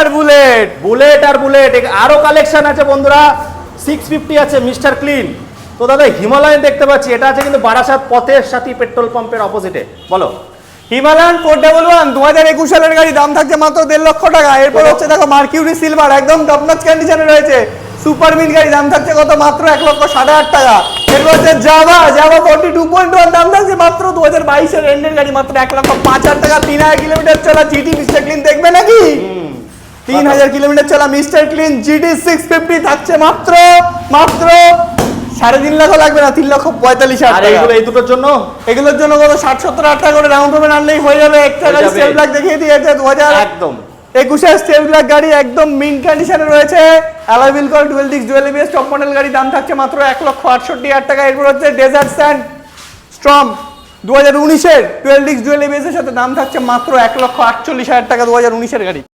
আর bullet, bullet আর bullet আরো collection আছে বন্ধুরা। 650 আছে মিস্টার ক্লিন। তো দাদা হিমালয়ান দেখতে পাচ্ছি, এটা আছে কিন্তু বারাসাত পথের সাথী পেট্রোল পাম্পের অপোজিটে। বলো হিমালয়ান 411 2021 সালের গাড়ি, দাম থাকছে মাত্র 1.5 লক্ষ টাকা। এরপর হচ্ছে দেখো মার্কিউরি সিলভার, একদম টপ নচ কন্ডিশনে রয়েছে, সুপার মিন গাড়ি, দাম থাকছে কত মাত্র 1,60,000 টাকা। এরপর হচ্ছে জাভা 42.1, দাম থাকছে মাত্র 2022 এর এন্ডের গাড়ি, মাত্র 1,05,000 টাকা। 3000 কিলোমিটার চলা জিটি মিস্টার ক্লিন দেখবে নাকি? 3000 কিলোমিটার চলা মিস্টার ক্লিন জিটি 650 থাকছে মাত্র 3.5 লাখ লাগবে না, 3,45,000 আর টাকা। এইগুলো এই দুটোর জন্য, এগুলোর জন্য কত 60-70 টাকা করে ডাউন পেমেন্ট আনলেই হয়ে যাবে। একটা গাড়ি স্টেপ ব্ল্যাক দেখিয়ে দিয়েছে 2021 স্টেপ ব্ল্যাক গাড়ি, একদম মিন কন্ডিশনে রয়েছে, অ্যালয় হুইল করা, dual disk dual ABS top model গাড়ি, দাম থাকছে মাত্র 1,68,000 টাকা। এরপর হচ্ছে ডেজার্ট স্যান্ড স্টর্ম 2019 এর ডুয়াল ডিস্ক ডুয়াল এবিএস এর সাথে, দাম থাকছে মাত্র 1,48,000 টাকা, 2019 এর গাড়ি।